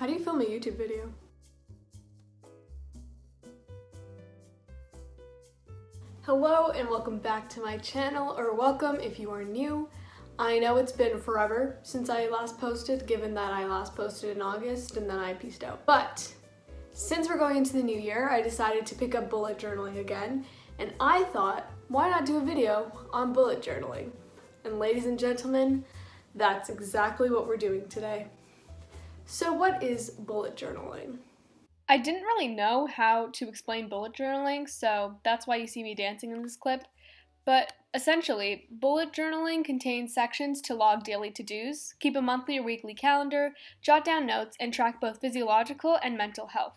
How do you film a YouTube video? Hello and welcome back to my channel, or welcome if you are new. I know it's been forever since I last posted, given that I last posted in August and then I peaced out. But since we're going into the new year, I decided to pick up bullet journaling again, and I thought, why not do a video on bullet journaling? And ladies and gentlemen, that's exactly what we're doing today. So what is bullet journaling? I didn't really know how to explain bullet journaling, so that's why you see me dancing in this clip. But essentially, bullet journaling contains sections to log daily to-dos, keep a monthly or weekly calendar, jot down notes, and track both physiological and mental health.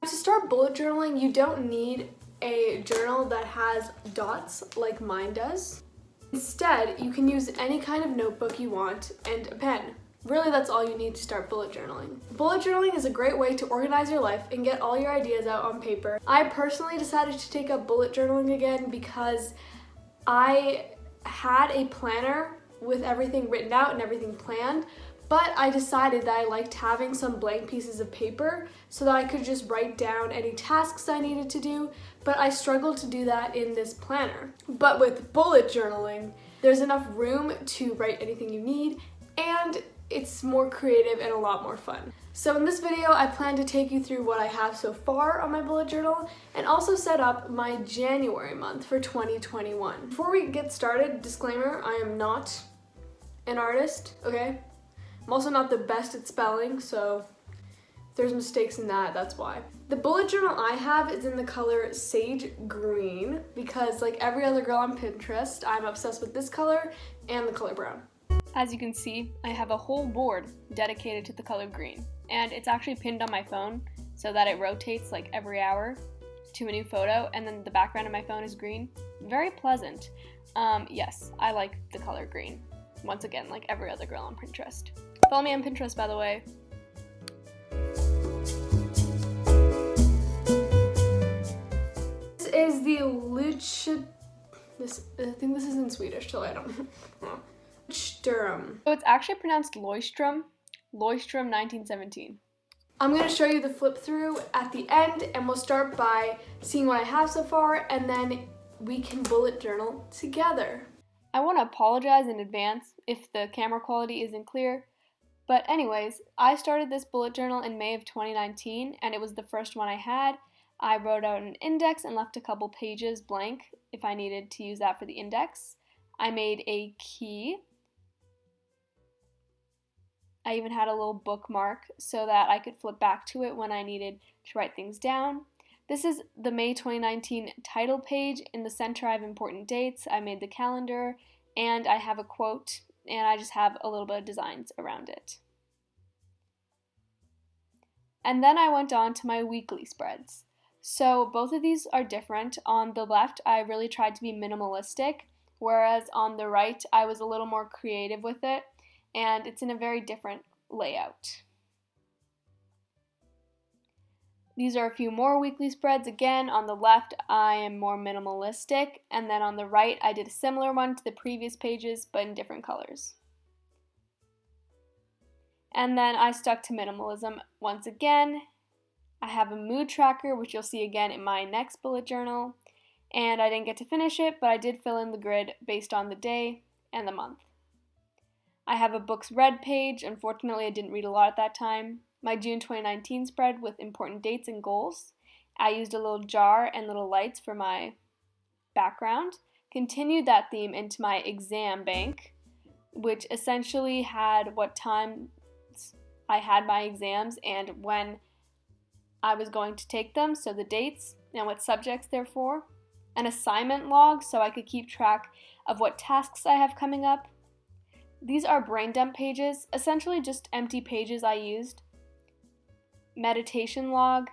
To start bullet journaling, you don't need a journal that has dots like mine does. Instead, you can use any kind of notebook you want and a pen. Really, that's all you need to start bullet journaling. Bullet journaling is a great way to organize your life and get all your ideas out on paper. I personally decided to take up bullet journaling again because I had a planner with everything written out and everything planned, but I decided that I liked having some blank pieces of paper so that I could just write down any tasks I needed to do, but I struggled to do that in this planner. But with bullet journaling, there's enough room to write anything you need, and it's more creative and a lot more fun. So in this video, I plan to take you through what I have so far on my bullet journal and also set up my January month for 2021. Before we get started, disclaimer, I am not an artist, okay? I'm also not the best at spelling, so if there's mistakes in that, that's why. The bullet journal I have is in the color sage green because like every other girl on Pinterest, I'm obsessed with this color and the color brown. As you can see, I have a whole board dedicated to the color green, and it's actually pinned on my phone so that it rotates like every hour to a new photo, and then the background of my phone is green. Very pleasant. Yes, I like the color green. Once again, like every other girl on Pinterest. Follow me on Pinterest, by the way. This is the I think this is in Swedish, so I don't know. Sturm. So it's actually pronounced Leuchtturm, 1917. I'm going to show you the flip through at the end, and we'll start by seeing what I have so far, and then we can bullet journal together. I want to apologize in advance if the camera quality isn't clear, but anyways, I started this bullet journal in May of 2019, and it was the first one I had. I wrote out an index and left a couple pages blank if I needed to use that for the index. I made a key. I even had a little bookmark so that I could flip back to it when I needed to write things down. This is the May 2019 title page. In the center I have important dates, I made the calendar, and I have a quote, and I just have a little bit of designs around it. And then I went on to my weekly spreads. So both of these are different. On the left, I really tried to be minimalistic, whereas on the right, I was a little more creative with it, and it's in a very different layout. These are a few more weekly spreads. Again, on the left, I am more minimalistic, and then on the right, I did a similar one to the previous pages, but in different colors. And then I stuck to minimalism once again. I have a mood tracker, which you'll see again in my next bullet journal, and I didn't get to finish it, but I did fill in the grid based on the day and the month. I have a books read page. Unfortunately, I didn't read a lot at that time. My June 2019 spread with important dates and goals. I used a little jar and little lights for my background. Continued that theme into my exam bank, which essentially had what time I had my exams and when I was going to take them, so the dates and what subjects they're for. An assignment log so I could keep track of what tasks I have coming up. These are brain dump pages, essentially just empty pages I used. Meditation log.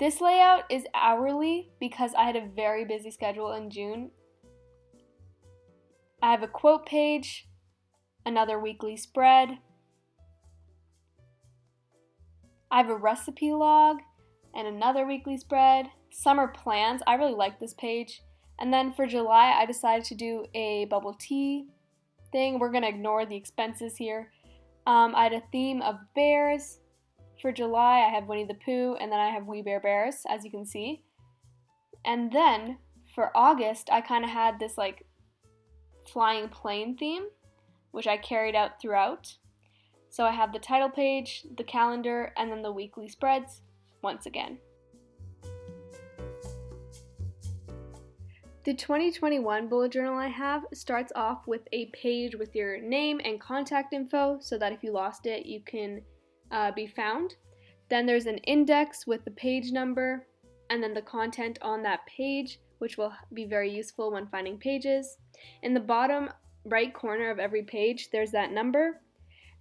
This layout is hourly because I had a very busy schedule in June. I have a quote page, another weekly spread. I have a recipe log and another weekly spread. Summer plans, I really like this page. And then for July, I decided to do a bubble tea thing. We're going to ignore the expenses here. I had a theme of bears. For July, I have Winnie the Pooh, and then I have We Bare Bears, as you can see. And then for August, I kind of had this like flying plane theme, which I carried out throughout. So I have the title page, the calendar, and then the weekly spreads once again. The 2021 bullet journal I have starts off with a page with your name and contact info so that if you lost it, you can be found. Then there's an index with the page number and then the content on that page, which will be very useful when finding pages. In the bottom right corner of every page, there's that number.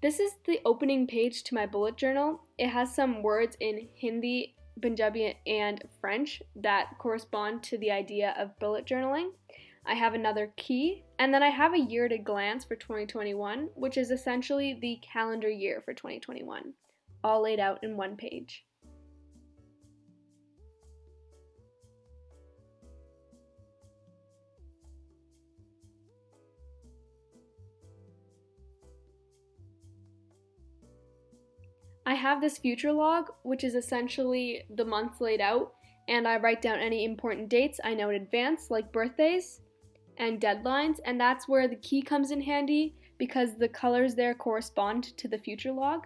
This is the opening page to my bullet journal. It has some words in Hindi, Punjabi, and French that correspond to the idea of bullet journaling. I have another key, and then I have a year at a glance for 2021, which is essentially the calendar year for 2021, all laid out in one page. I have this future log, which is essentially the months laid out, and I write down any important dates I know in advance, like birthdays and deadlines, and that's where the key comes in handy because the colors there correspond to the future log.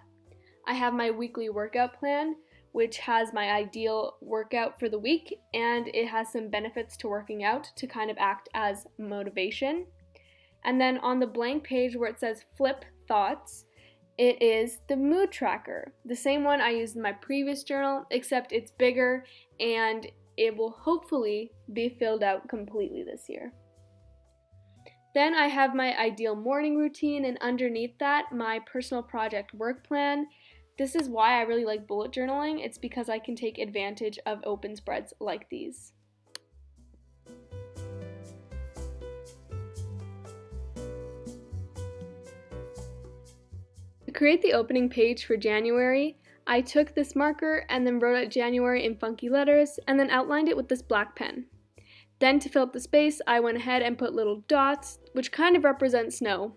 I have my weekly workout plan, which has my ideal workout for the week, and it has some benefits to working out to kind of act as motivation. And then on the blank page where it says flip thoughts, it is the mood tracker, the same one I used in my previous journal, except it's bigger and it will hopefully be filled out completely this year. Then I have my ideal morning routine, and underneath that, my personal project work plan. This is why I really like bullet journaling. It's because I can take advantage of open spreads like these. To create the opening page for January, I took this marker and then wrote out January in funky letters and then outlined it with this black pen. Then to fill up the space, I went ahead and put little dots, which kind of represent snow.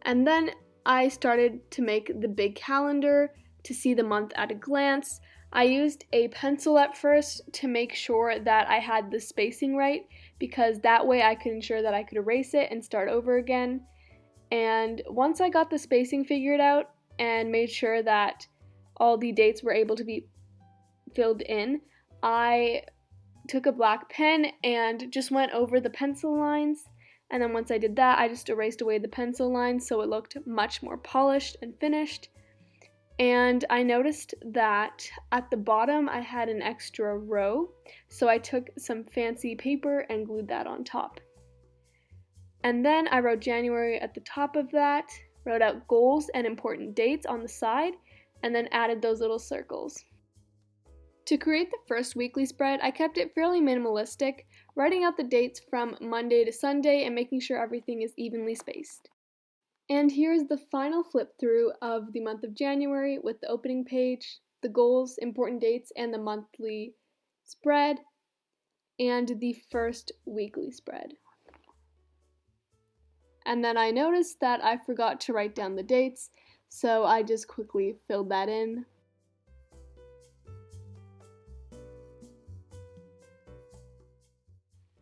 And then I started to make the big calendar to see the month at a glance. I used a pencil at first to make sure that I had the spacing right, because that way I could ensure that I could erase it and start over again. And once I got the spacing figured out and made sure that all the dates were able to be filled in, I took a black pen and just went over the pencil lines. And then once I did that, I just erased away the pencil lines so it looked much more polished and finished. And I noticed that at the bottom I had an extra row, so I took some fancy paper and glued that on top. And then I wrote January at the top of that, wrote out goals and important dates on the side, and then added those little circles. To create the first weekly spread, I kept it fairly minimalistic, writing out the dates from Monday to Sunday and making sure everything is evenly spaced. And here's the final flip through of the month of January with the opening page, the goals, important dates, and the monthly spread, and the first weekly spread. And then I noticed that I forgot to write down the dates, so I just quickly filled that in.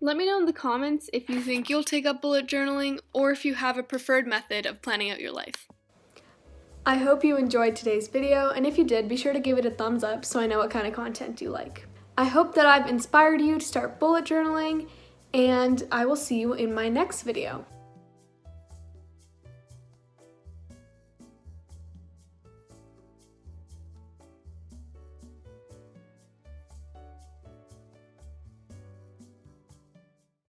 Let me know in the comments if you think you'll take up bullet journaling or if you have a preferred method of planning out your life. I hope you enjoyed today's video, and if you did, be sure to give it a thumbs up so I know what kind of content you like. I hope that I've inspired you to start bullet journaling, and I will see you in my next video.